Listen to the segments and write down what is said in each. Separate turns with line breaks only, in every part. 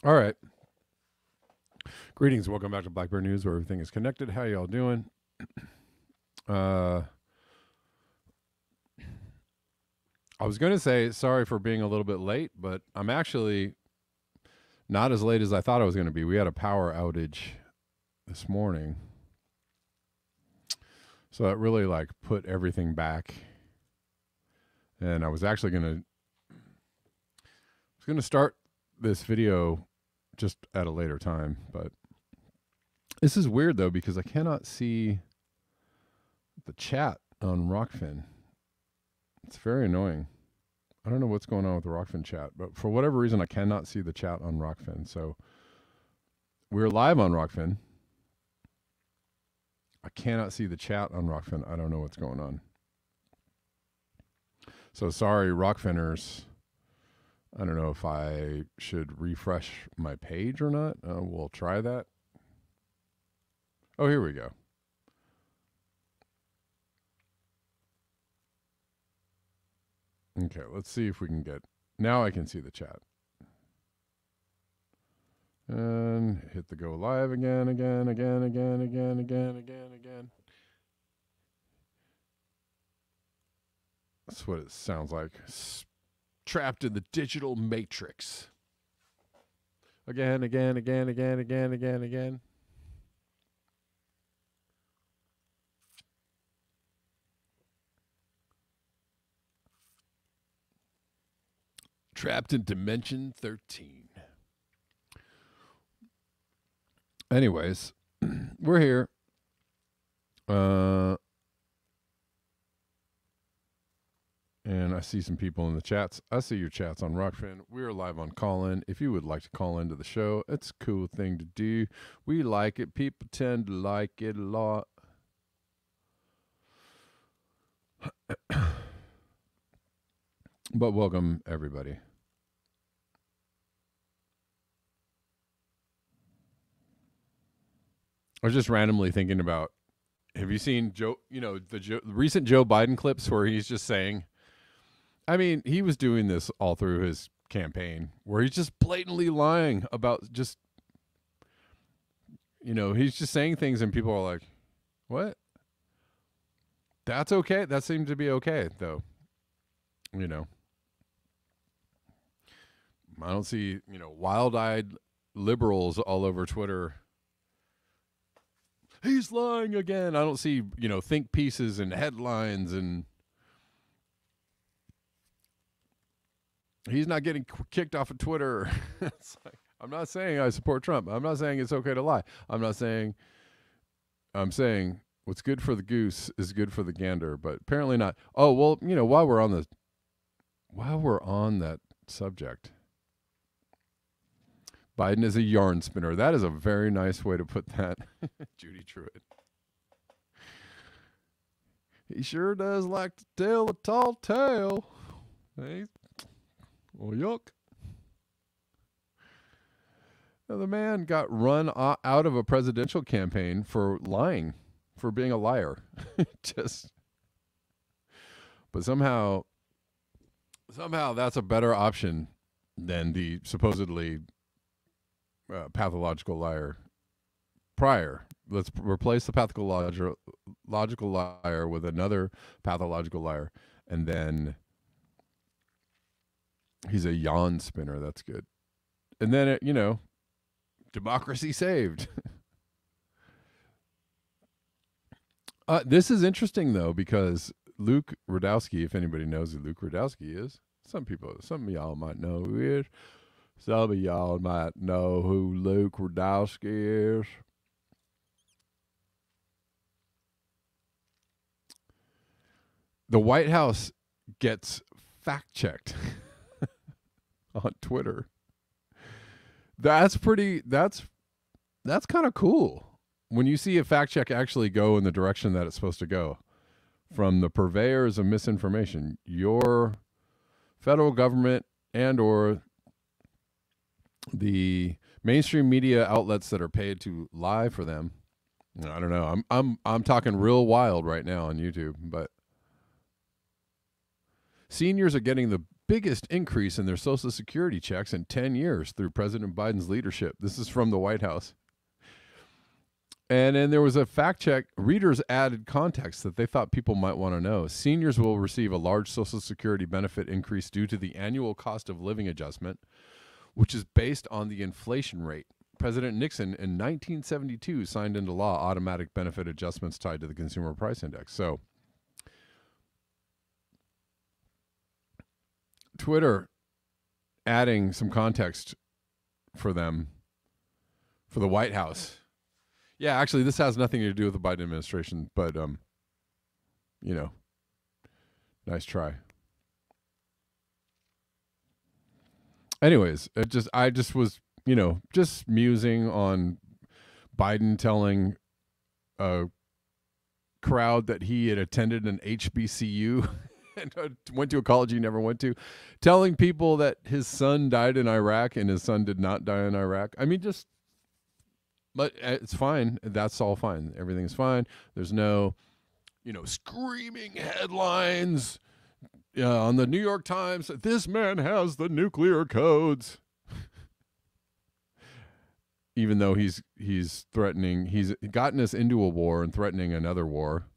All right. Greetings. Welcome back to Blackbear News, where everything is connected. How y'all doing? Uh, I was going to say sorry for being a little bit late, but I'm actually not as late as I thought I was going to be. We had a power outage this morning, so that really like put everything back. And I was actually going to start this video just at a later time, but this is weird though because I cannot see the chat on Rockfin. It's very annoying. I don't know what's going on with the Rockfin chat, but for whatever reason, I cannot see the chat on Rockfin. So we're live on Rockfin. I cannot see the chat on Rockfin. I don't know what's going on. So sorry, Rockfinners. I don't know if I should refresh my page or not. We'll try that. Oh, here we go. Okay, let's see if we can get... Now I can see the chat. And hit the go live again. That's what it sounds like. Trapped in the digital matrix. Again. Trapped in dimension 13. Anyways, we're here. And I see some people in the chats. I see your chats on Rockfin. We are live on Call-In. If you would like to call into the show, it's a cool thing to do. We like it. People tend to like it a lot. But welcome, everybody. I was just randomly thinking about, have you seen the recent Joe Biden clips where he's just saying, I mean, he was doing this all through his campaign where he's just blatantly lying about just, he's just saying things and people are like, what? That's okay. That seemed to be okay, though. I don't see, wild-eyed liberals all over Twitter. He's lying again. I don't see, think pieces and headlines and he's not getting kicked off of Twitter. It's like, I'm not saying I support Trump. I'm not saying it's okay to lie. I'm saying what's good for the goose is good for the gander, but apparently not. Oh, well, while we're on that subject, Biden is a yarn spinner. That is a very nice way to put that. Judy Truitt. He sure does like to tell a tall tale. Hey, well, yuck. Now, the man got run out of a presidential campaign for lying, for being a liar. But somehow that's a better option than the supposedly pathological liar prior. Let's replace the pathological liar with another pathological liar, and then he's a yawn spinner. That's good. And then democracy saved. This is interesting though because Luke Rudkowski, if anybody knows who Luke Rudkowski is, some of y'all might know who he is. Some of y'all might know who Luke Rudkowski is. The White House gets fact-checked on Twitter. That's kind of cool when you see a fact check actually go in the direction that it's supposed to go from the purveyors of misinformation, your federal government and or the mainstream media outlets that are paid to lie for them. I don't know. I'm talking real wild right now on YouTube, but seniors are getting biggest increase in their Social Security checks in 10 years through President Biden's leadership. This is from the White House. And then there was a fact check. Readers added context that they thought people might want to know. Seniors will receive a large Social Security benefit increase due to the annual cost of living adjustment, which is based on the inflation rate. President Nixon in 1972 signed into law automatic benefit adjustments tied to the Consumer Price Index. So Twitter adding some context for them, for the White House. Yeah, actually, this has nothing to do with the Biden administration, but, you know, nice try. Anyways, I just was, you know, just musing on Biden telling a crowd that he had attended an HBCU and went to a college he never went to, telling people that his son died in Iraq and his son did not die in Iraq. I mean, just, but it's fine. That's all fine. Everything's fine. There's no, you know, screaming headlines on the New York Times. This man has the nuclear codes. Even though he's threatening, he's gotten us into a war and threatening another war.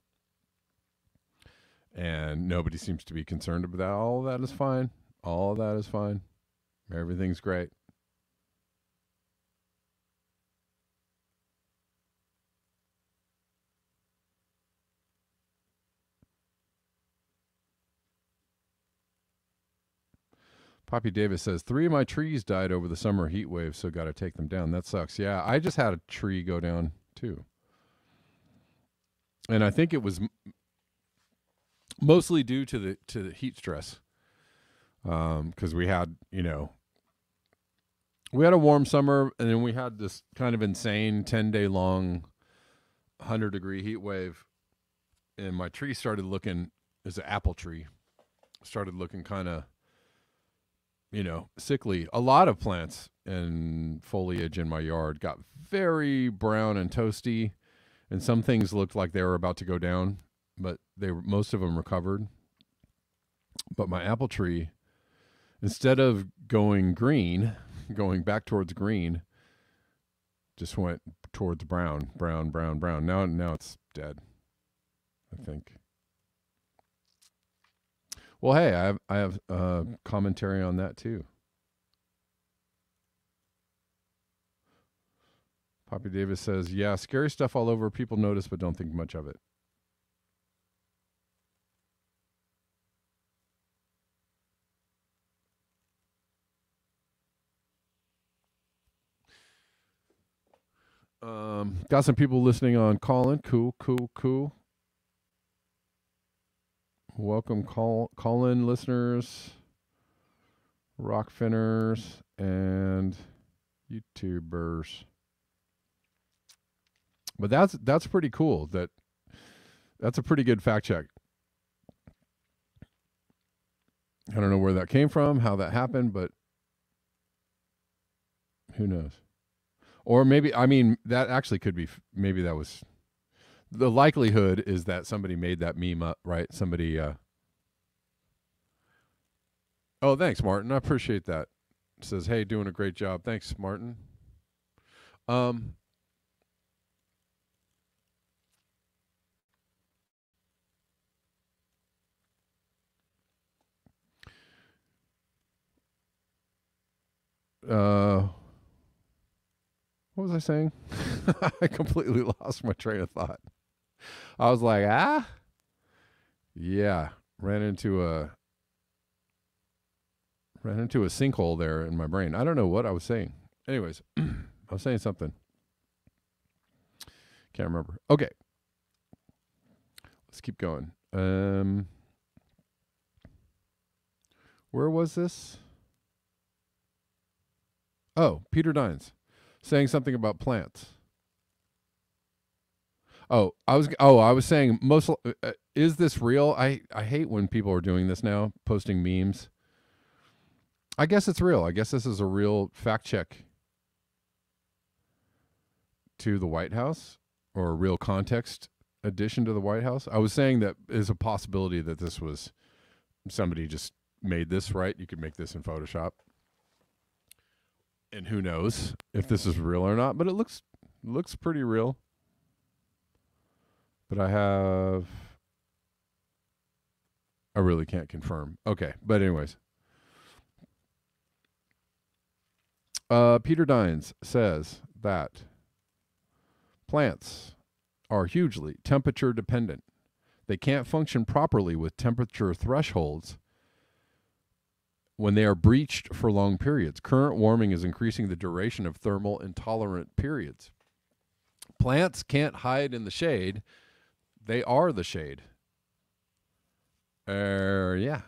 And nobody seems to be concerned about that. All of that is fine. All of that is fine. Everything's great. Poppy Davis says, 3 of my trees died over the summer heat wave, so got to take them down. That sucks. Yeah, I just had a tree go down too. And I think it was mostly due to the heat stress. Because we had, you know, we had a warm summer, and then we had this kind of insane 10-day long 100-degree heat wave. And my tree started looking, it's an apple tree, started looking kind of, you know, sickly. A lot of plants and foliage in my yard got very brown and toasty, and some things looked like they were about to go down, but most of them recovered. But my apple tree, instead of going green, going back towards green, just went towards brown. Now it's dead, I think. Well, hey, I have commentary on that too. Poppy Davis says, yeah, scary stuff all over. People notice but don't think much of it. Got some people listening on Callin. Cool. Welcome, call-in listeners, Rockfinners, and YouTubers. But that's pretty cool. That's a pretty good fact check. I don't know where that came from, how that happened, but who knows? Or maybe, I mean, that actually could be, maybe that was, the likelihood is that somebody made that meme up, right? Somebody, oh, thanks, Martin. I appreciate that. Says, hey, doing a great job. Thanks, Martin. What was I saying? I completely lost my train of thought. I was like, yeah, ran into a sinkhole there in my brain. I don't know what I was saying. Anyways, I was saying something. Can't remember. Okay. Let's keep going. Where was this? Oh, Peter Dines saying something about plants. I was saying is this real? I hate when people are doing this now, posting memes. I guess it's real. I guess this is a real fact check to the White House, or a real context addition to the White House. I was saying that there's a possibility that this was somebody just made this, right? You could make this in Photoshop. And who knows if this is real or not, but it looks pretty real. But I really can't confirm. Okay, but anyways. Peter Dines says that plants are hugely temperature dependent. They can't function properly with temperature thresholds when they are breached for long periods. Current warming is increasing the duration of thermal intolerant periods. Plants can't hide in the shade. They are the shade. Yeah.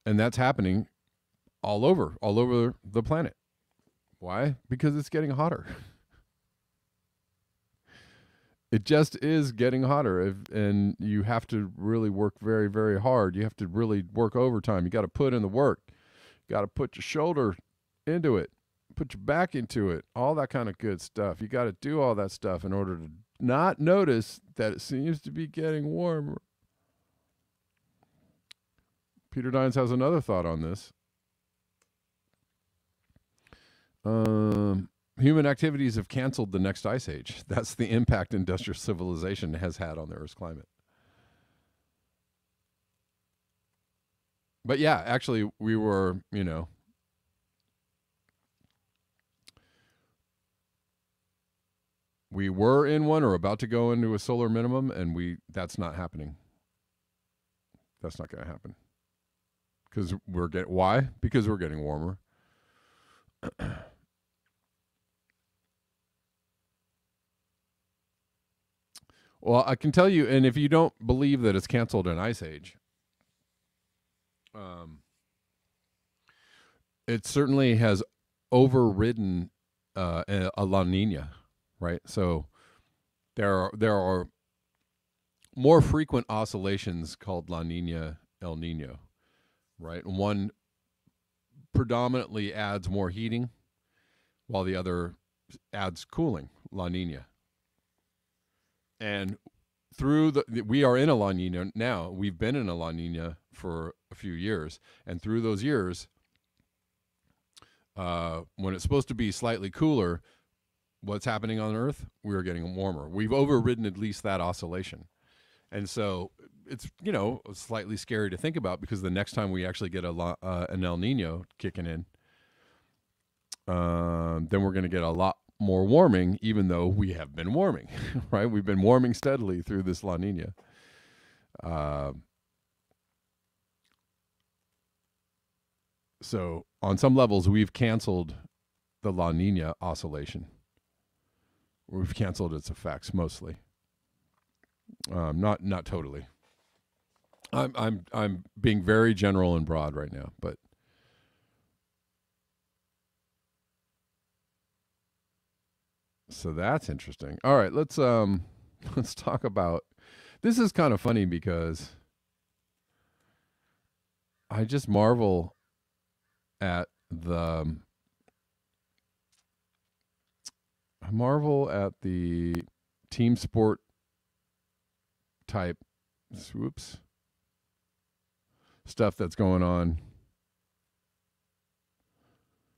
And that's happening all over the planet. Why? Because it's getting hotter. It just is getting hotter, and you have to really work very, very hard. You have to really work overtime. You got to put in the work. You got to put your shoulder into it, put your back into it, all that kind of good stuff. You got to do all that stuff in order to not notice that it seems to be getting warmer. Peter Dines has another thought on this. Human activities have canceled the next ice age. That's the impact industrial civilization has had on the Earth's climate. But yeah, actually, we were, we were in one or about to go into a solar minimum, and that's not happening. That's not going to happen. Because why? Because we're getting warmer. Well, I can tell you, and if you don't believe that it's canceled an ice age, it certainly has overridden a La Nina, right? So there are more frequent oscillations called La Nina, El Nino, right? One predominantly adds more heating, while the other adds cooling, La Nina. And we are in a La Nina now. We've been in a La Nina for a few years. And through those years, when it's supposed to be slightly cooler, what's happening on Earth? We're getting warmer. We've overridden at least that oscillation. And so it's, slightly scary to think about, because the next time we actually get an El Nino kicking in, then we're going to get a lot more warming, even though we have been warming, right? We've been warming steadily through this La Nina. So on some levels, we've canceled the La Nina oscillation. We've canceled its effects mostly. Not totally. I'm being very general and broad right now, but so that's interesting. All right, let's talk about, this is kind of funny because I just marvel at the team sport type stuff that's going on.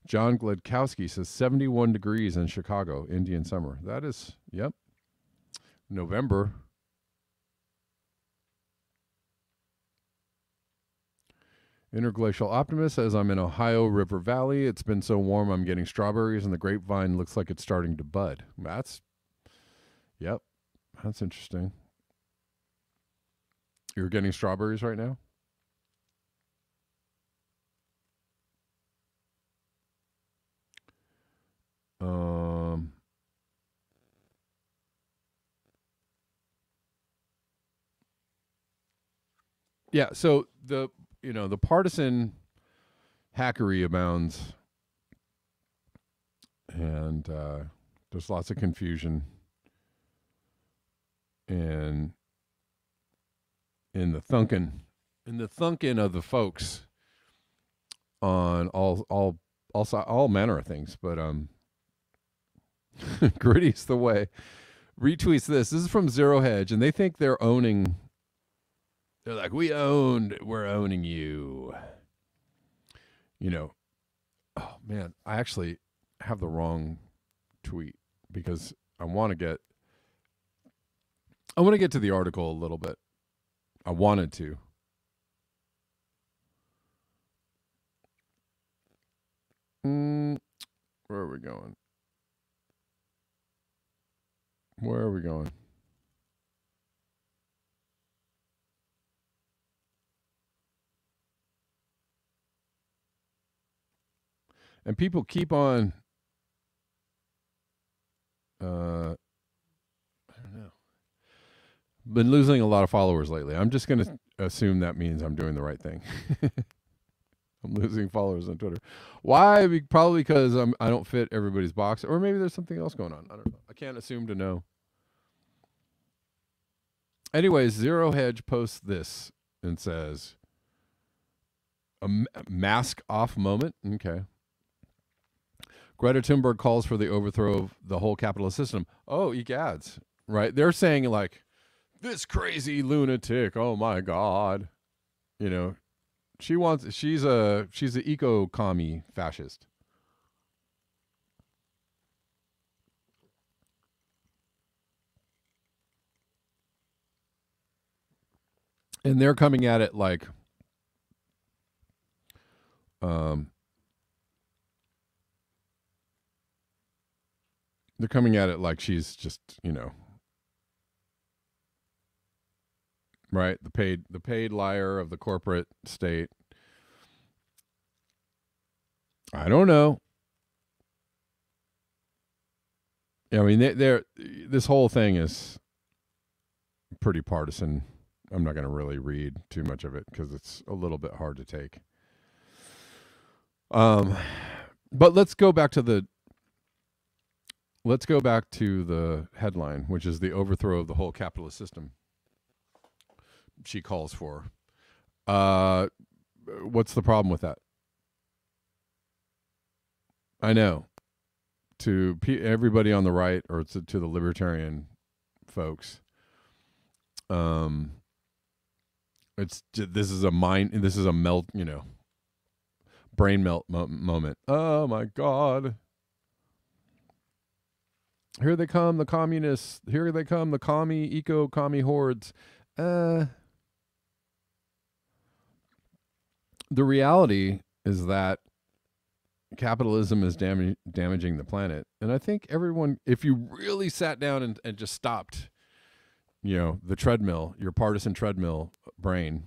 John Gledkowski says 71 degrees in Chicago, Indian summer. That is, yep, November. Interglacial Optimist says, I'm in Ohio River Valley. It's been so warm I'm getting strawberries, and the grapevine looks like it's starting to bud. That's interesting. You're getting strawberries right now? Yeah, so the partisan hackery abounds, and there's lots of confusion in the thunking of the folks on all manner of things, but gritty's the way. retweets this. This is from Zero Hedge, and they think they're owning. They're like, we're owning you. You know, oh man, I actually have the wrong tweet because I want to get to the article a little bit. I wanted to. Where are we going? Where are we going? And people keep on I don't know. Been losing a lot of followers lately. I'm just going to assume that means I'm doing the right thing. I'm losing followers on Twitter. Why? Probably because I don't fit everybody's box, or maybe there's something else going on. I don't know. I can't assume to know. Anyways, Zero Hedge posts this and says, a mask off moment. Okay. Greta Thunberg calls for the overthrow of the whole capitalist system. Oh, egads, right? They're saying like, this crazy lunatic. Oh my God, you know, she's a eco-commie fascist. And they're coming at it like, they're coming at it like she's just, you know, right? The paid liar of the corporate state. I don't know. I mean, this whole thing is pretty partisan. I'm not going to really read too much of it because it's a little bit hard to take. But let's go back to the headline, which is the overthrow of the whole capitalist system. She calls for. What's the problem with that? I know. To everybody on the right, or to the libertarian folks, this is a melt, you know, brain melt moment. Oh my God. Here they come, the communists. Here they come, the eco-commie hordes. The reality is that capitalism is damaging the planet. And I think everyone, if you really sat down and just stopped, you know, the treadmill, your partisan treadmill brain,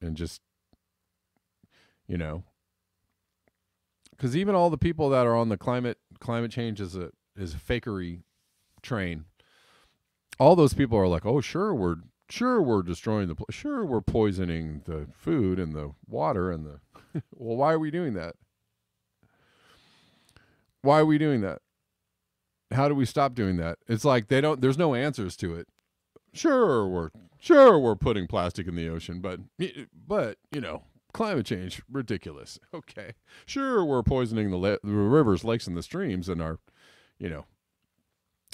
and just, you know, because even all the people that are on the climate change is a fakery train. All those people are like, oh, sure, we're destroying sure, we're poisoning the food and the water and the well, why are we doing that? Why are we doing that? How do we stop doing that? It's like there's no answers to it. Sure, we're putting plastic in the ocean, but you know, climate change, ridiculous. Okay. Sure, we're poisoning the rivers, lakes, and the streams, and our, you know,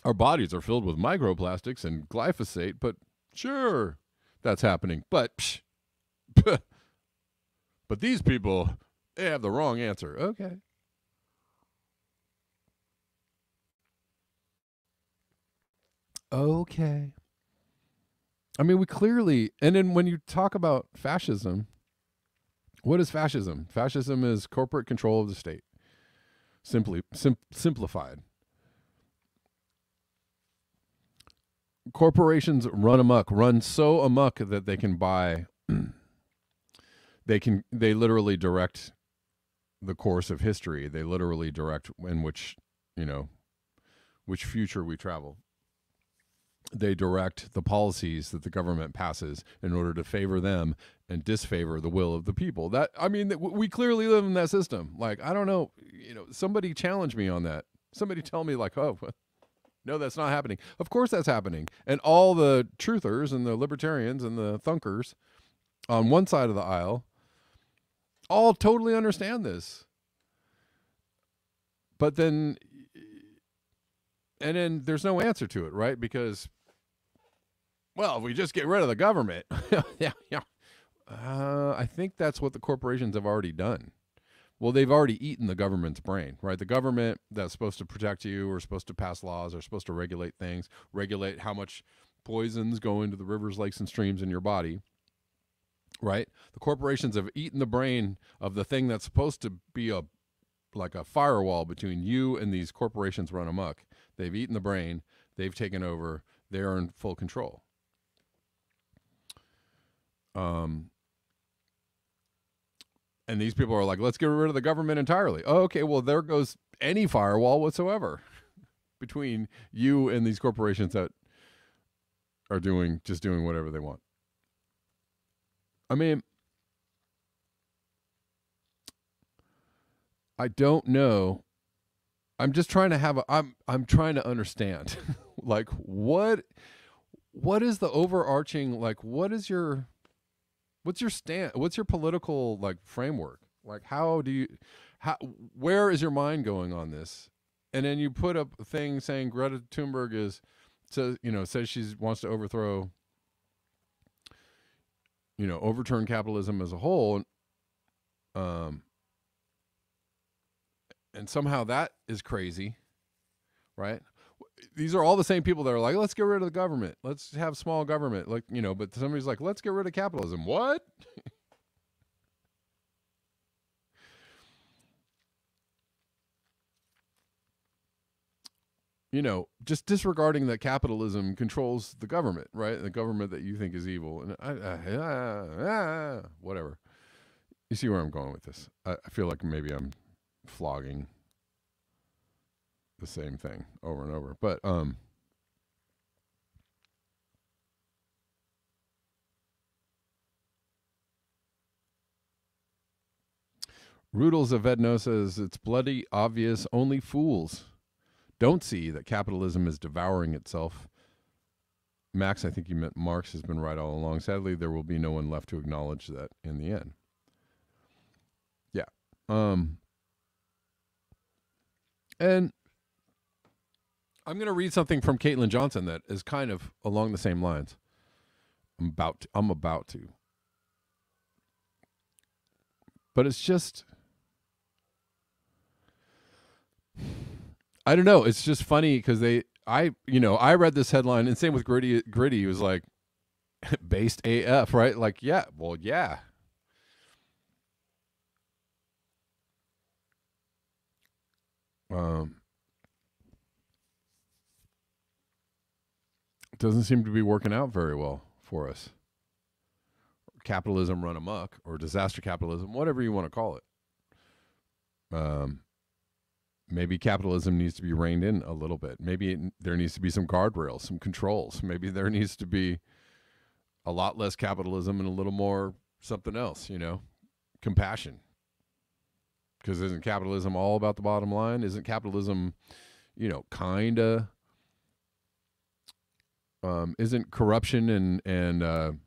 our bodies are filled with microplastics and glyphosate, but sure, that's happening. But these people, they have the wrong answer. Okay. Okay. I mean, we clearly, and then when you talk about fascism, what is fascism? Fascism is corporate control of the state. Simplified. Corporations run so amok that they can buy, they literally direct the course of history. They literally direct in which, you know, which future we travel. They direct the policies that the government passes in order to favor them and disfavor the will of the people. That, I mean, we clearly live in that system. Like, I don't know, you know, somebody challenge me on that. Somebody tell me like, oh, no, that's not happening. Of course that's happening. And all the truthers and the libertarians and the thunkers on one side of the aisle all totally understand this. But then, And then there's no answer to it, right? Because, well, if we just get rid of the government, yeah, yeah. I think that's what the corporations have already done. Well, they've already eaten the government's brain, right? The government that's supposed to protect you or supposed to pass laws or supposed to regulate things, regulate how much poisons go into the rivers, lakes, and streams in your body, right? The corporations have eaten the brain of the thing that's supposed to be like a firewall between you and these corporations run amok. They've eaten the brain. They've taken over. They're in full control. And these people are like, let's get rid of the government entirely. Oh, okay, well, there goes any firewall whatsoever between you and these corporations that are just doing whatever they want. I mean, I don't know. I'm just trying to I'm trying to understand like what is the overarching, like what's your stand, what's your political like framework? Like where is your mind going on this? And then you put up a thing saying Greta Thunberg says she wants to overturn capitalism as a whole. And somehow that is crazy, right? These are all the same people that are like, let's get rid of the government. Let's have small government. Like, but somebody's like, let's get rid of capitalism. What? Just disregarding that capitalism controls the government, right? The government that you think is evil. And whatever. You see where I'm going with this. I feel like maybe I'm flogging the same thing over and over. But Rudels of Vedno says it's bloody obvious, only fools don't see that capitalism is devouring itself. Max, I think you meant Marx, has been right all along. Sadly, there will be no one left to acknowledge that in the end. Yeah. And I'm going to read something from Caitlin Johnson that is kind of along the same lines. I'm about to. But it's just, I don't know. It's just funny because I read this headline, and same with Gritty. Gritty was like, based AF, right? Like, yeah, well, yeah. It doesn't seem to be working out very well for us. Capitalism run amok, or disaster capitalism, whatever you want to call it. Maybe capitalism needs to be reined in a little bit. Maybe there needs to be some guardrails, some controls. Maybe there needs to be a lot less capitalism and a little more something else, compassion. Because isn't capitalism all about the bottom line? Isn't capitalism, kind of, isn't corruption and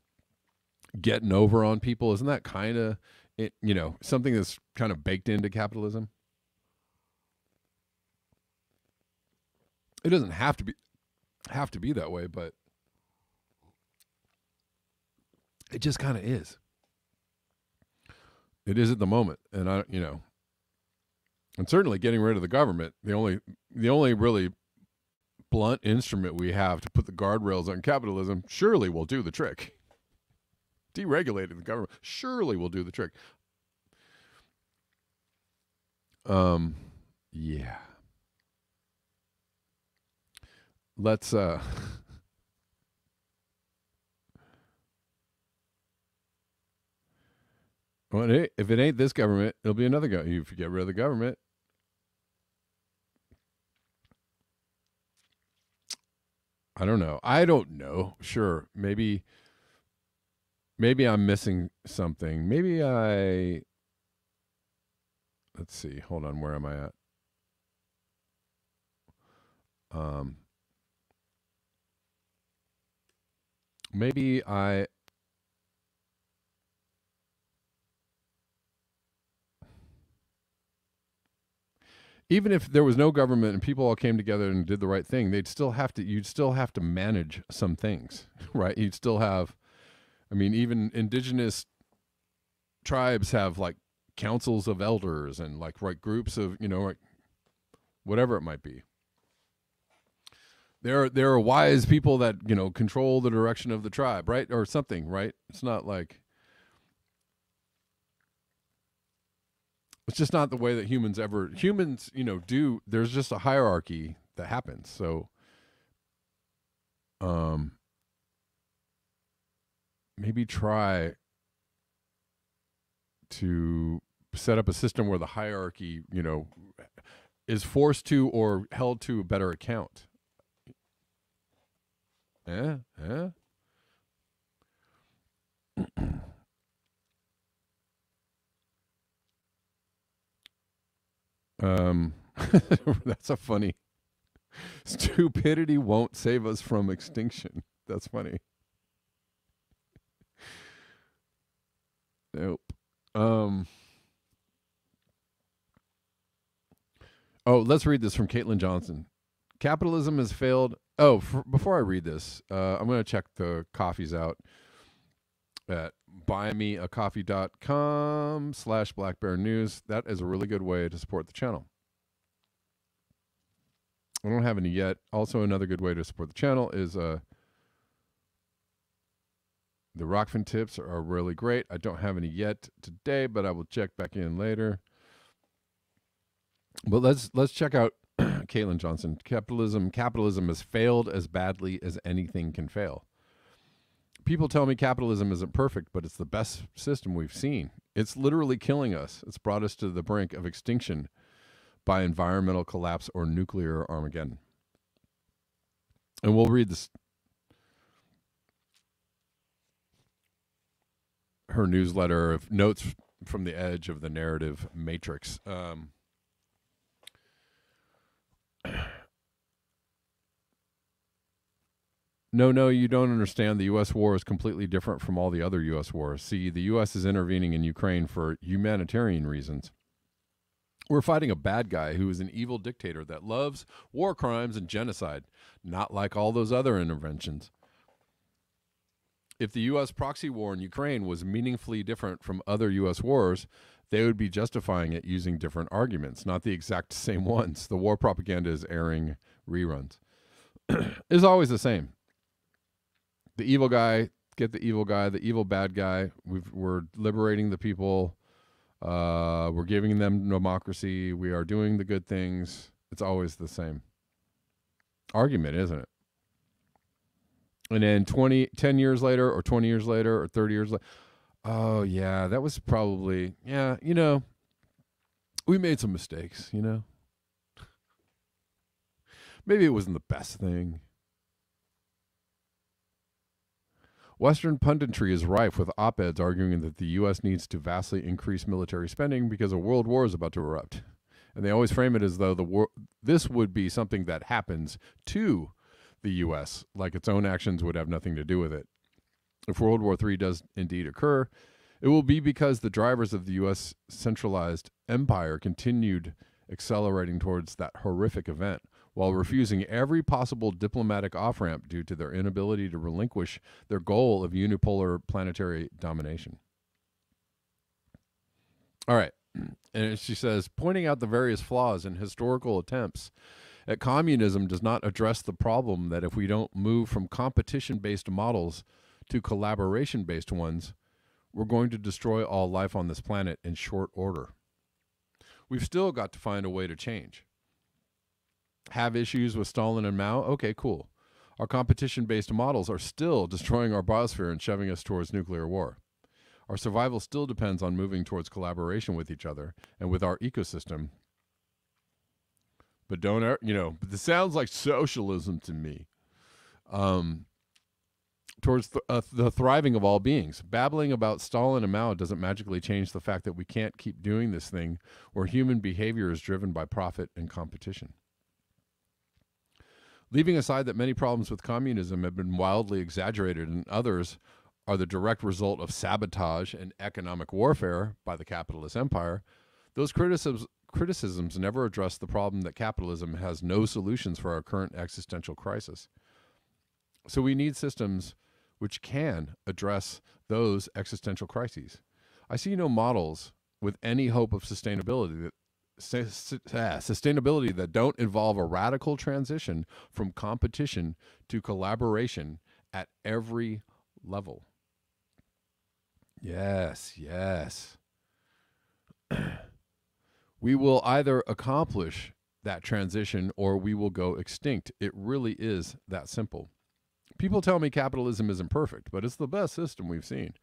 getting over on people, isn't that kind of it, something that's kind of baked into capitalism? It doesn't have to be that way, but it just kind of is. It is at the moment, and and certainly getting rid of the government, the only really blunt instrument we have to put the guardrails on capitalism, surely will do the trick. Deregulating the government surely will do the trick. Yeah. Let's if it ain't this government, it'll be another government. If you get rid of the government, I don't know. Sure, maybe I'm missing something. Let's see. Hold on. Where am I at? Maybe I. even if there was no government and people all came together and did the right thing, you'd still have to manage some things, right? You'd still have, I mean, even indigenous tribes have like councils of elders and like groups of, like whatever it might be. There are wise people that, control the direction of the tribe, right? Or something, right? It's not like, it's just not the way that humans, do. There's just a hierarchy that happens. So, maybe try to set up a system where the hierarchy, is forced to or held to a better account. Yeah. That's a funny. Stupidity won't save us from extinction. That's funny. Nope. Let's read this from Caitlin Johnson. Capitalism has failed. Before I read this, I'm going to check the coffees out at buymeacoffee.com/blackbearnews. That is a really good way to support the channel. I don't have any yet. Also, another good way to support the channel is the Rockfin tips are really great. I don't have any yet today, but I will check back in later. But let's check out Caitlin Johnson. Capitalism has failed as badly as anything can fail. People tell me capitalism isn't perfect, but it's the best system we've seen. It's literally killing us. It's brought us to the brink of extinction by environmental collapse or nuclear Armageddon. And we'll read this. Her newsletter of notes from the edge of the narrative matrix. No, you don't understand. The U.S. war is completely different from all the other U.S. wars. See, the U.S. is intervening in Ukraine for humanitarian reasons. We're fighting a bad guy who is an evil dictator that loves war crimes and genocide, not like all those other interventions. If the U.S. proxy war in Ukraine was meaningfully different from other U.S. wars, they would be justifying it using different arguments, not the exact same ones. The war propaganda is airing reruns. It's always the same. The evil guy, get the evil guy, the evil bad guy. We're liberating the people. We're giving them democracy. We are doing the good things. It's always the same argument, isn't it? And then 10 years later or 20 years later or 30 years later, oh, yeah, that was probably, we made some mistakes, Maybe it wasn't the best thing. Western punditry is rife with op-eds arguing that the U.S. needs to vastly increase military spending because a world war is about to erupt. And they always frame it as though this would be something that happens to the U.S., like its own actions would have nothing to do with it. If World War III does indeed occur, it will be because the drivers of the U.S. centralized empire continued accelerating towards that horrific event, while refusing every possible diplomatic off-ramp due to their inability to relinquish their goal of unipolar planetary domination. All right. And she says, pointing out the various flaws in historical attempts at communism does not address the problem that if we don't move from competition-based models to collaboration-based ones, we're going to destroy all life on this planet in short order. We've still got to find a way to change. Have issues with Stalin and Mao? Okay, cool. Our competition-based models are still destroying our biosphere and shoving us towards nuclear war. Our survival still depends on moving towards collaboration with each other and with our ecosystem. But but this sounds like socialism to me. Towards the thriving of all beings. Babbling about Stalin and Mao doesn't magically change the fact that we can't keep doing this thing where human behavior is driven by profit and competition. Leaving aside that many problems with communism have been wildly exaggerated and others are the direct result of sabotage and economic warfare by the capitalist empire, those criticisms never address the problem that capitalism has no solutions for our current existential crisis. So we need systems which can address those existential crises. I see no models with any hope of sustainability that don't involve a radical transition from competition to collaboration at every level. Yes, yes. We will either accomplish that transition or we will go extinct. It really is that simple. People tell me capitalism isn't perfect, but it's the best system we've seen.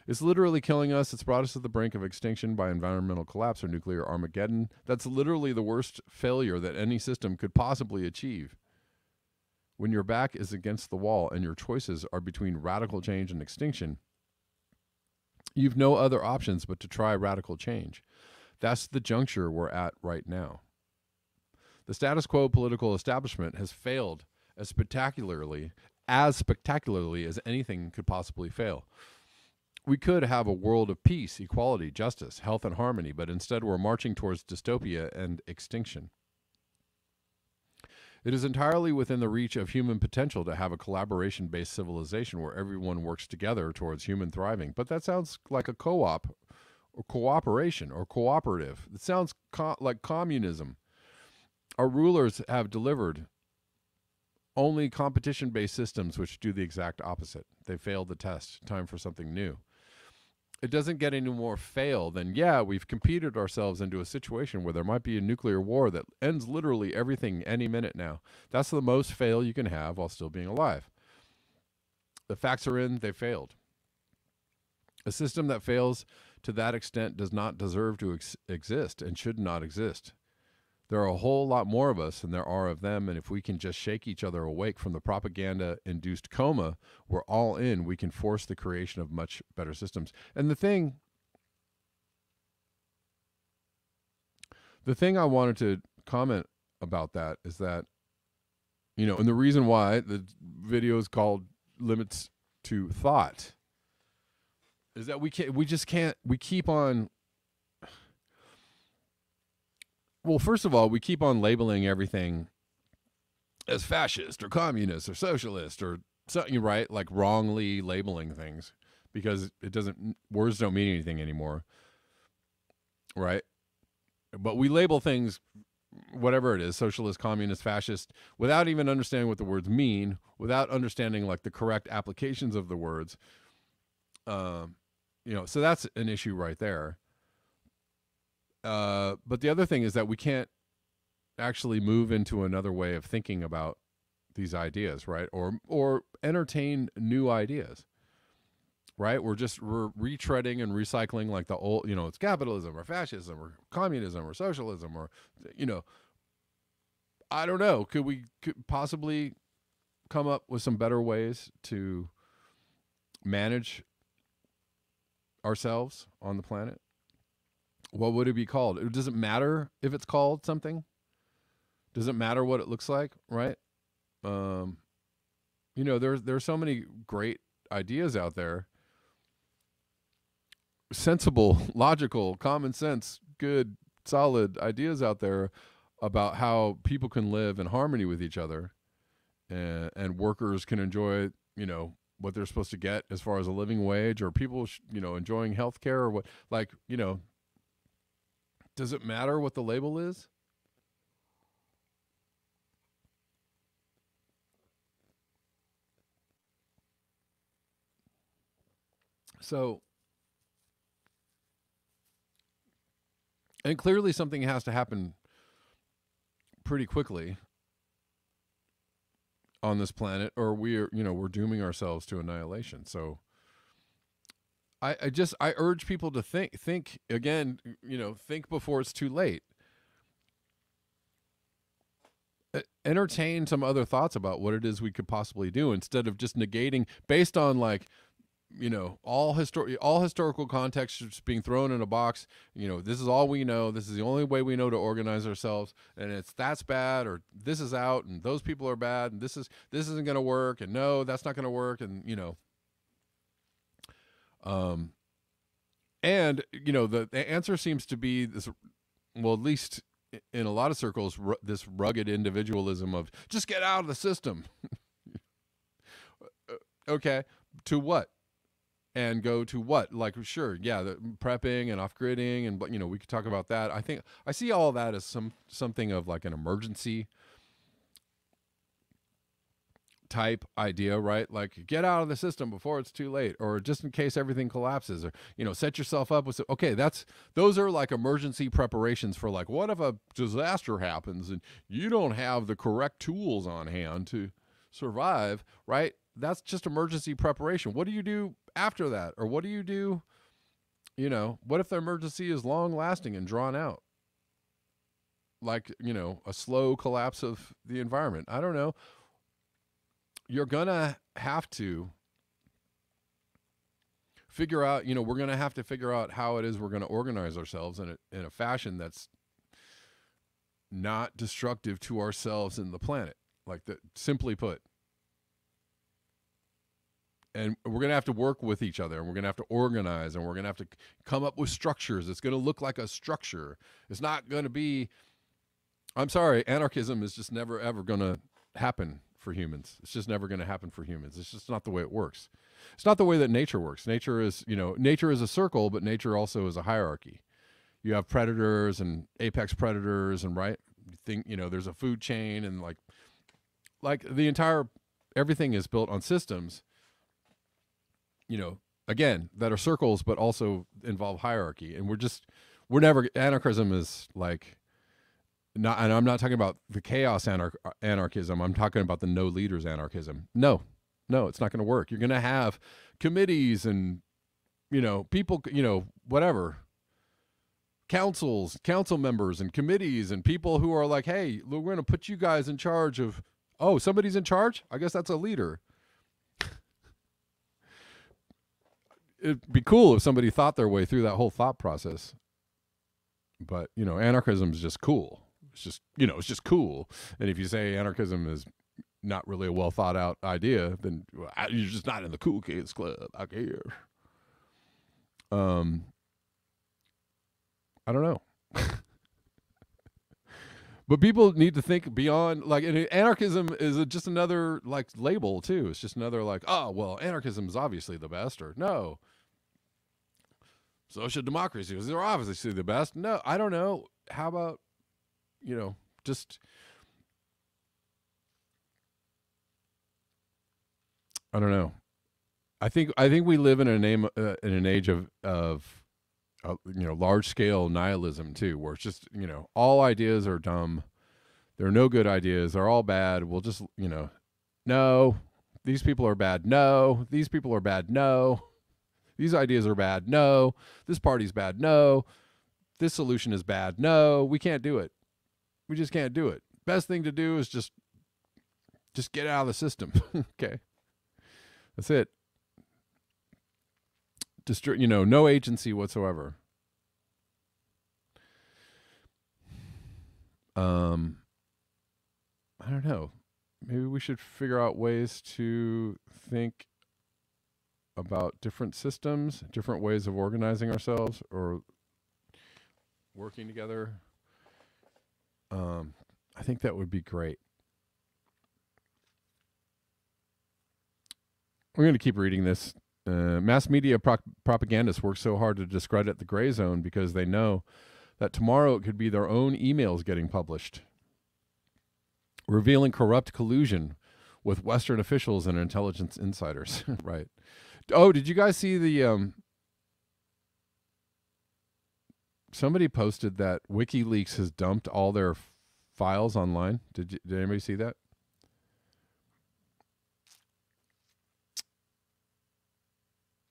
It's literally killing us. It's brought us to the brink of extinction by environmental collapse or nuclear Armageddon. That's literally the worst failure that any system could possibly achieve. When your back is against the wall and your choices are between radical change and extinction, you've no other options but to try radical change. That's the juncture we're at right now. The status quo political establishment has failed as spectacularly as anything could possibly fail. We could have a world of peace, equality, justice, health, and harmony, but instead we're marching towards dystopia and extinction. It is entirely within the reach of human potential to have a collaboration-based civilization where everyone works together towards human thriving. But that sounds like a co-op or cooperation or cooperative. It sounds like communism. Our rulers have delivered only competition-based systems which do the exact opposite. They failed the test. Time for something new. It doesn't get any more fail than, yeah, we've competed ourselves into a situation where there might be a nuclear war that ends literally everything any minute now. That's the most fail you can have while still being alive. The facts are in, they failed. A system that fails to that extent does not deserve to exist and should not exist. There are a whole lot more of us than there are of them, and if we can just shake each other awake from the propaganda-induced coma we're all in, we can force the creation of much better systems. And the thing I wanted to comment about that is that, you know, and the reason why the video is called Limits to Thought is that we keep on. Well, first of all, we keep on labeling everything as fascist or communist or socialist or something, right? Like wrongly labeling things because words don't mean anything anymore, right? But we label things, whatever it is, socialist, communist, fascist, without even understanding what the words mean, without understanding like the correct applications of the words. You know, so that's an issue right there. But the other thing is that we can't actually move into another way of thinking about these ideas, right? Or entertain new ideas, right? We're retreading and recycling like the old, you know, it's capitalism or fascism or communism or socialism or, you know, I don't know. Could we possibly come up with some better ways to manage ourselves on the planet? What would it be called? It doesn't matter if it's called something. Doesn't matter what it looks like, right? You know, there's so many great ideas out there. Sensible, logical, common sense, good, solid ideas out there about how people can live in harmony with each other, and workers can enjoy, you know, what they're supposed to get as far as a living wage, or people, you know, enjoying health care or what, like, you know. Does it matter what the label is? So, and clearly something has to happen pretty quickly on this planet, or we're dooming ourselves to annihilation. So I urge people to think again, you know, think before it's too late. Entertain some other thoughts about what it is we could possibly do instead of just negating based on, like, you know, all historical context just being thrown in a box. You know, this is all we know. This is the only way we know to organize ourselves, and that's bad, or this is out, and those people are bad, and this isn't going to work, and no, that's not going to work, and you know. And you know, the answer seems to be this, well, at least in a lot of circles, this rugged individualism of just get out of the system. Okay, to what? And go to what? Like, sure, yeah, the prepping and off-gridding, and we could talk about that. I think I see all that as something of like an emergency type idea, right? Like, get out of the system before it's too late, or just in case everything collapses, or set yourself up with. Okay, those are like emergency preparations for like, what if a disaster happens and you don't have the correct tools on hand to survive, right? That's just emergency preparation. What do you do after that? Or what do you do, what if the emergency is long lasting and drawn out? Like, a slow collapse of the environment. I don't know. You're going to have to figure out, we're going to have to figure out how it is we're going to organize ourselves in a fashion that's not destructive to ourselves and the planet. Like, simply put. And we're going to have to work with each other, and we're going to have to organize, and we're going to have to come up with structures. It's going to look like a structure. It's not going to be, I'm sorry, anarchism is just never, ever going to happen for humans. It's just never going to happen for humans. It's just not the way it works. It's not the way that nature works. Nature is, nature is a circle, but nature also is a hierarchy. You have predators and apex predators, and right, you think, there's a food chain, and like everything is built on systems, again, that are circles, but also involve hierarchy. And anarchism is like, not, and I'm not talking about the chaos anarchism. I'm talking about the no leaders anarchism. No, it's not going to work. You're going to have committees and, people, whatever, council members and committees and people who are like, hey, we're going to put you guys in charge of, somebody's in charge? I guess that's a leader. It'd be cool if somebody thought their way through that whole thought process. But, anarchism is just cool. It's just, it's just cool. And if you say anarchism is not really a well thought out idea, then you're just not in the cool kids club out here. I don't know. But people need to think beyond, like, and anarchism is just another, like, label, too. It's just another, like, oh, well, anarchism is obviously the best, or no. Social democracy is obviously the best. No, I don't know. How about, just, I don't know. I think we live in an age of large scale nihilism too, where it's just, all ideas are dumb. There are no good ideas. They're all bad. We'll just, no, these people are bad. No, these people are bad. No, these ideas are bad. No, this party's bad. No, this solution is bad. No, we can't do it. We just can't do it. Best thing to do is just get out of the system. Okay. That's it. No agency whatsoever. I don't know. Maybe we should figure out ways to think about different systems, different ways of organizing ourselves or working together. I think that would be great. We're going to keep reading this. Mass media propagandists work so hard to discredit the gray zone because they know that tomorrow it could be their own emails getting published, revealing corrupt collusion with Western officials and intelligence insiders. Right. Oh, did you guys see the... somebody posted that WikiLeaks has dumped all their files online. Did anybody see that?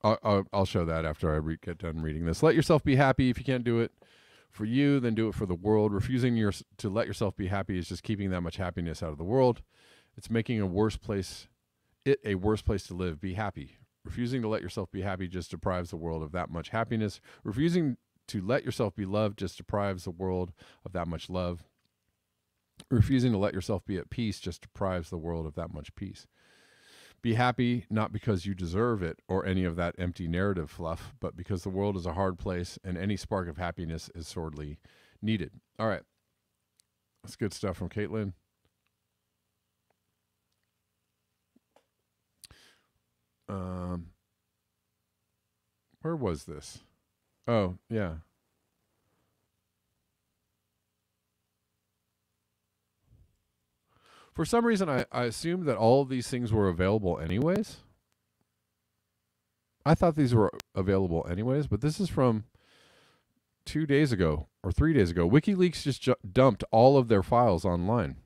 I'll show that after I get done reading this. Let yourself be happy. If you can't do it for you, then do it for the world. Refusing to let yourself be happy is just keeping that much happiness out of the world. It's making a worse place to live. Be happy. Refusing to let yourself be happy just deprives the world of that much happiness. Refusing to let yourself be loved just deprives the world of that much love. Refusing to let yourself be at peace just deprives the world of that much peace. Be happy, not because you deserve it or any of that empty narrative fluff, but because the world is a hard place and any spark of happiness is sorely needed. All right. That's good stuff from Caitlin. Where was this? Oh, yeah. For some reason, I assumed that all of these things were available anyways. I thought these were available anyways, but this is from 2 days ago or 3 days ago. WikiLeaks just dumped all of their files online.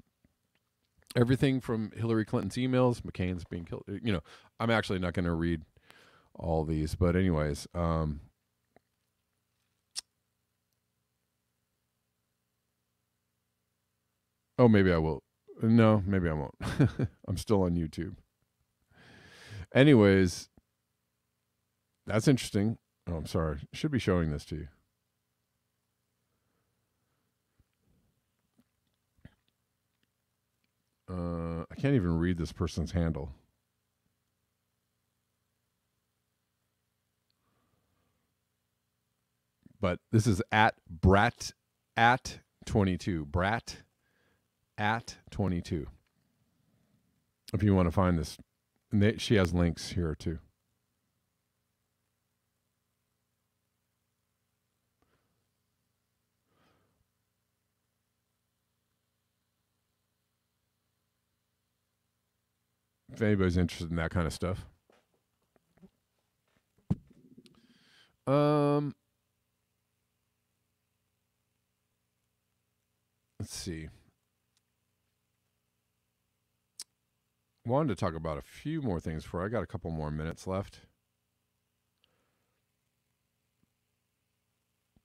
Everything from Hillary Clinton's emails, McCain's being killed. You know, I'm actually not going to read all these, but anyways, oh, maybe I will. No, maybe I won't. I'm still on YouTube. Anyways, that's interesting. Oh, I'm sorry. I should be showing this to you. I can't even read this person's handle. But this is at Brat at 22. Brat at 22. If you want to find this. And she has links here too. If anybody's interested in that kind of stuff. Let's see. Wanted to talk about a few more things for I got a couple more minutes left.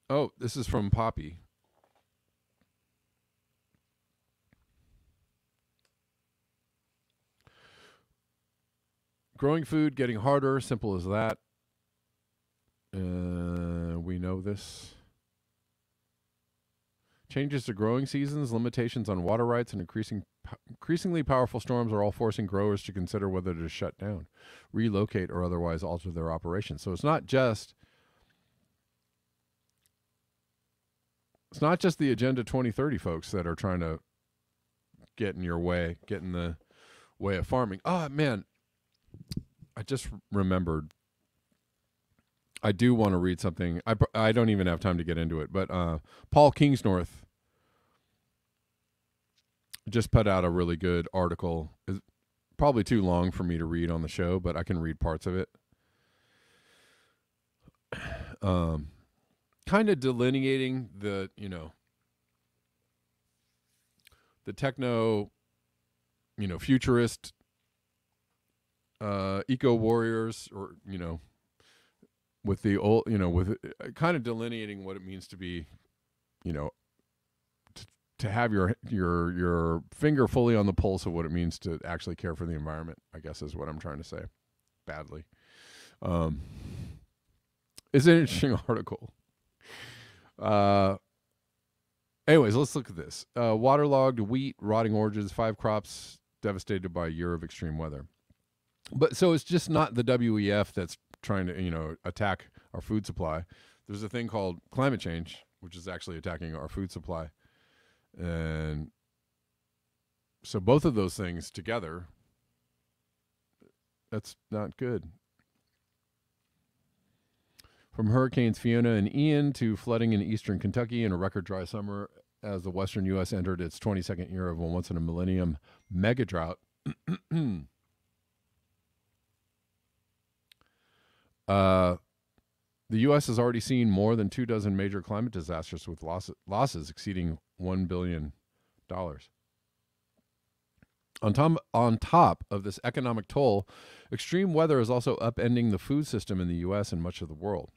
Oh, this is from Poppy. Growing food getting harder, simple as that. We know this. Changes to growing seasons, limitations on water rights, and increasingly powerful storms are all forcing growers to consider whether to shut down, relocate, or otherwise alter their operations. So it's not just the Agenda 2030 folks that are trying to get in your way, get in the way of farming. Oh, man, I just remembered. I do want to read something. I don't even have time to get into it, but Paul Kingsnorth just put out a really good article. It's probably too long for me to read on the show, but I can read parts of it. Kind of delineating the, the techno, futurist eco warriors, or, with the old, with kind of delineating what it means to be, to have your finger fully on the pulse of what it means to actually care for the environment, I guess is what I'm trying to say. Badly. It's an interesting article. Anyways, let's look at this. Waterlogged wheat, rotting oranges, 5 crops devastated by a year of extreme weather. But so it's just not the WEF that's trying to, attack our food supply. There's a thing called climate change, which is actually attacking our food supply. And so both of those things together, that's not good. From Hurricanes Fiona and Ian to flooding in eastern Kentucky and a record dry summer as the western U.S. entered its 22nd year of a once-in-a-millennium mega drought. The U.S. has already seen more than 24 major climate disasters with losses exceeding $1 billion. On top of this economic toll, extreme weather is also upending the food system in the U.S. and much of the world.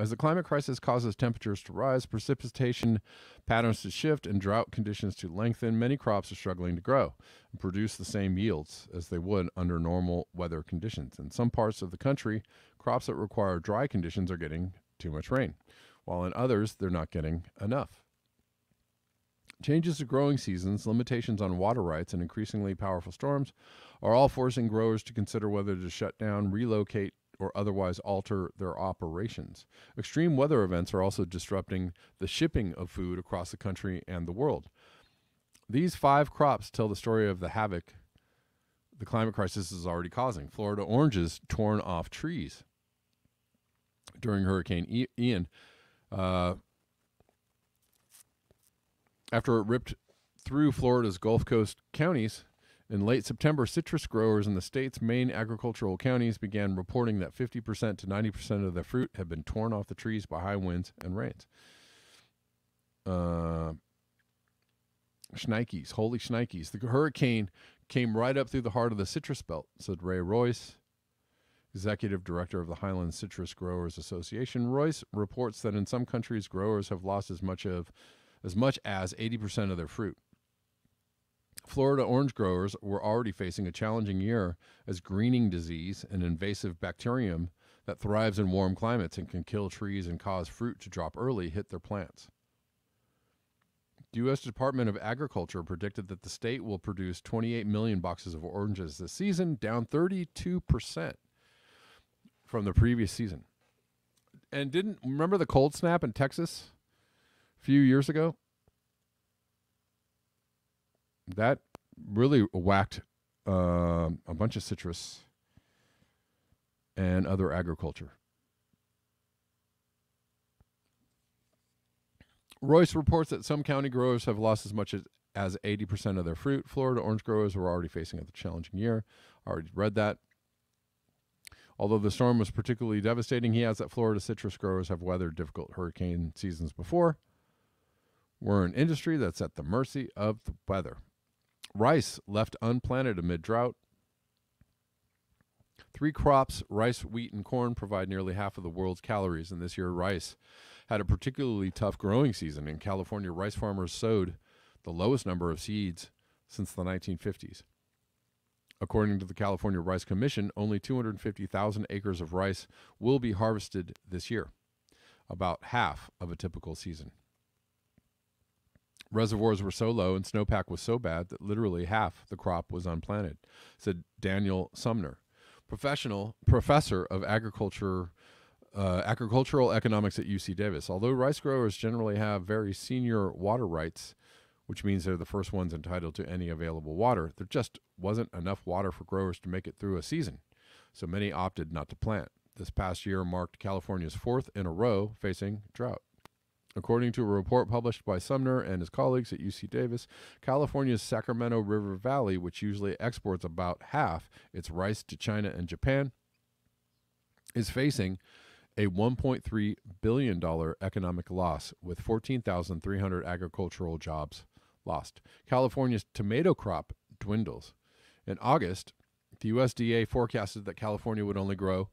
As the climate crisis causes temperatures to rise, precipitation patterns to shift, and drought conditions to lengthen, many crops are struggling to grow and produce the same yields as they would under normal weather conditions. In some parts of the country, crops that require dry conditions are getting too much rain, while in others, they're not getting enough. Changes to growing seasons, limitations on water rights, and increasingly powerful storms are all forcing growers to consider whether to shut down, relocate, or otherwise alter their operations. Extreme weather events are also disrupting the shipping of food across the country and the world. These 5 crops tell the story of the havoc the climate crisis is already causing. Florida oranges torn off trees during Hurricane Ian. After it ripped through Florida's Gulf Coast counties, in late September, citrus growers in the state's main agricultural counties began reporting that 50% to 90% of their fruit had been torn off the trees by high winds and rains. Shnikes, holy shnikes. The hurricane came right up through the heart of the citrus belt, said Ray Royce, executive director of the Highland Citrus Growers Association. Royce reports that in some countries, growers have lost as much as 80% of their fruit. Florida orange growers were already facing a challenging year as greening disease, an invasive bacterium that thrives in warm climates and can kill trees and cause fruit to drop early, hit their plants. The U.S. Department of Agriculture predicted that the state will produce 28 million boxes of oranges this season, down 32% from the previous season. And remember the cold snap in Texas a few years ago? That really whacked a bunch of citrus and other agriculture. Royce reports that some county growers have lost as much as 80% of their fruit. Florida orange growers were already facing a challenging year. I already read that. Although the storm was particularly devastating, he adds that Florida citrus growers have weathered difficult hurricane seasons before. We're an industry that's at the mercy of the weather. Rice left unplanted amid drought. 3 crops, rice, wheat, and corn, provide nearly half of the world's calories, and this year rice had a particularly tough growing season. In California, rice farmers sowed the lowest number of seeds since the 1950s. According to the California Rice Commission, only 250,000 acres of rice will be harvested this year, about half of a typical season. Reservoirs were so low and snowpack was so bad that literally half the crop was unplanted, said Daniel Sumner, professor of agricultural economics at UC Davis. Although rice growers generally have very senior water rights, which means they're the first ones entitled to any available water, there just wasn't enough water for growers to make it through a season, so many opted not to plant. This past year marked California's 4th in a row facing drought. According to a report published by Sumner and his colleagues at UC Davis, California's Sacramento River Valley, which usually exports about half its rice to China and Japan, is facing a $1.3 billion economic loss, with 14,300 agricultural jobs lost. California's tomato crop dwindles. In August, the USDA forecasted that California would only grow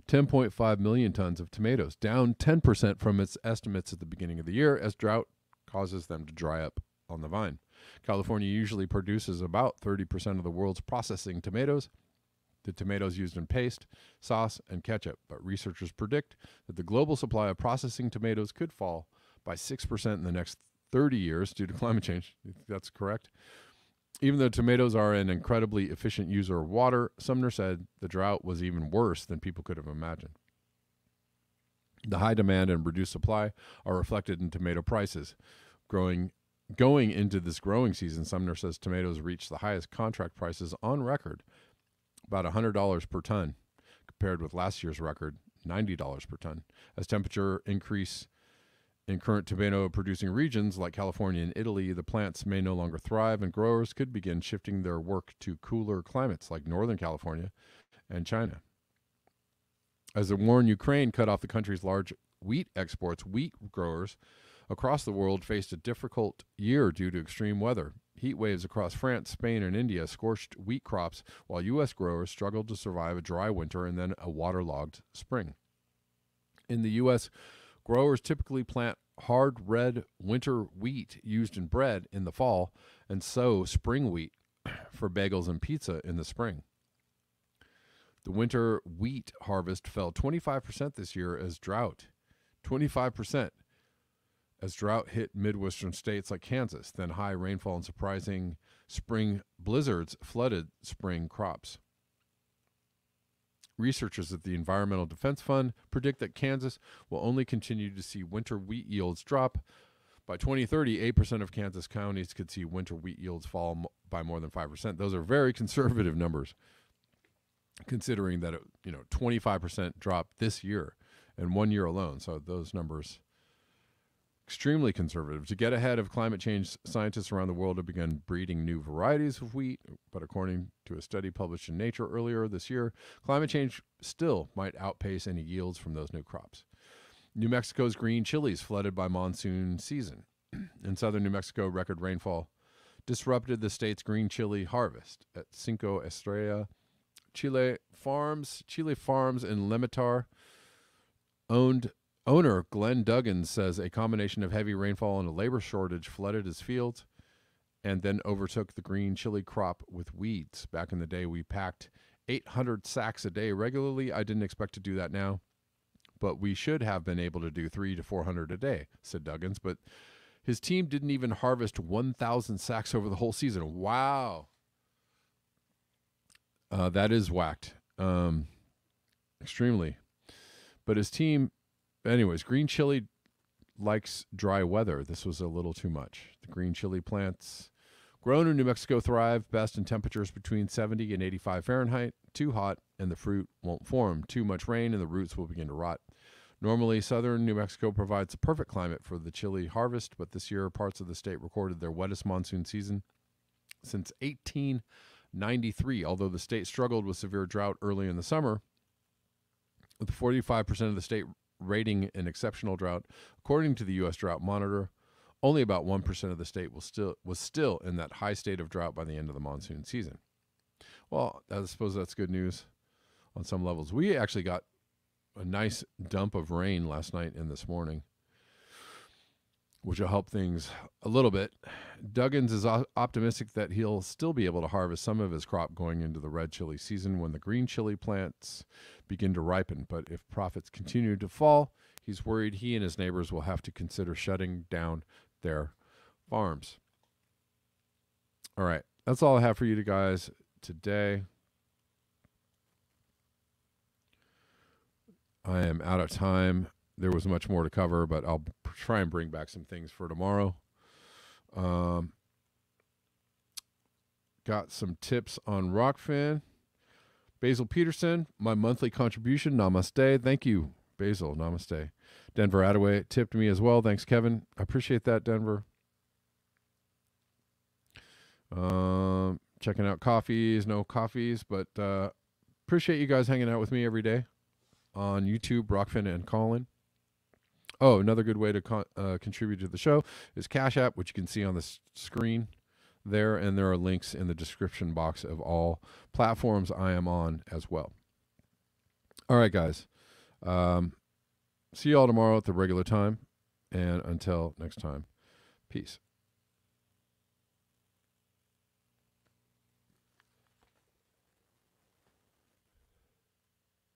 10.5 million tons of tomatoes, down 10% from its estimates at the beginning of the year, as drought causes them to dry up on the vine. California usually produces about 30% of the world's processing tomatoes, the tomatoes used in paste, sauce, and ketchup. But researchers predict that the global supply of processing tomatoes could fall by 6% in the next 30 years due to climate change. That's correct. Even though tomatoes are an incredibly efficient user of water, Sumner said the drought was even worse than people could have imagined. The high demand and reduced supply are reflected in tomato prices. Going into this growing season, Sumner says tomatoes reached the highest contract prices on record, about $100 per ton, compared with last year's record, $90 per ton. As temperature increase in current tomato-producing regions like California and Italy, the plants may no longer thrive, and growers could begin shifting their work to cooler climates like Northern California and China. As the war in Ukraine cut off the country's large wheat exports, wheat growers across the world faced a difficult year due to extreme weather. Heat waves across France, Spain, and India scorched wheat crops, while U.S. growers struggled to survive a dry winter and then a waterlogged spring. In the U.S., growers typically plant hard red winter wheat used in bread in the fall and sow spring wheat for bagels and pizza in the spring. The winter wheat harvest fell 25% this year as drought. 25% as drought hit Midwestern states like Kansas. Then high rainfall and surprising spring blizzards flooded spring crops. Researchers at the Environmental Defense Fund predict that Kansas will only continue to see winter wheat yields drop. By 2030, 8% of Kansas counties could see winter wheat yields fall by more than 5%. Those are very conservative numbers, considering that 25% drop this year in 1 year alone. So those numbers extremely conservative. To get ahead of climate change, scientists around the world have begun breeding new varieties of wheat. But according to a study published in Nature earlier this year, climate change still might outpace any yields from those new crops. New Mexico's green chilies flooded by monsoon season. In southern New Mexico, record rainfall disrupted the state's green chili harvest at Cinco Estrella Chile Farms in Limitar. Owner Glenn Duggins says a combination of heavy rainfall and a labor shortage flooded his fields and then overtook the green chili crop with weeds. Back in the day, we packed 800 sacks a day regularly. I didn't expect to do that now, but we should have been able to do 300 to 400 a day, said Duggins. But his team didn't even harvest 1,000 sacks over the whole season. Wow. That is whacked. Extremely. But his team... Anyways, green chili likes dry weather. This was a little too much. The green chili plants grown in New Mexico thrive best in temperatures between 70 and 85 Fahrenheit. Too hot and the fruit won't form. Too much rain and the roots will begin to rot. Normally, southern New Mexico provides a perfect climate for the chili harvest, but this year parts of the state recorded their wettest monsoon season since 1893. Although the state struggled with severe drought early in the summer, with 45% of the state rating an exceptional drought. According to the U.S. Drought Monitor, only about 1% of the state was still in that high state of drought by the end of the monsoon season. Well, I suppose that's good news on some levels. We actually got a nice dump of rain last night and this morning, which will help things a little bit. Duggins is optimistic that he'll still be able to harvest some of his crop going into the red chili season when the green chili plants begin to ripen. But if profits continue to fall, he's worried he and his neighbors will have to consider shutting down their farms. All right, that's all I have for you guys today. I am out of time. There was much more to cover, but I'll try and bring back some things for tomorrow. Got some tips on Rockfin. Basil Peterson, my monthly contribution. Namaste. Thank you, Basil. Namaste. Denver Attaway tipped me as well. Thanks, Kevin. I appreciate that, Denver. Checking out coffees, no coffees, but appreciate you guys hanging out with me every day on YouTube, Rockfin and Colin. Oh, another good way to contribute to the show is Cash App, which you can see on the screen there, and there are links in the description box of all platforms I am on as well. All right, guys. See you all tomorrow at the regular time, and until next time, peace.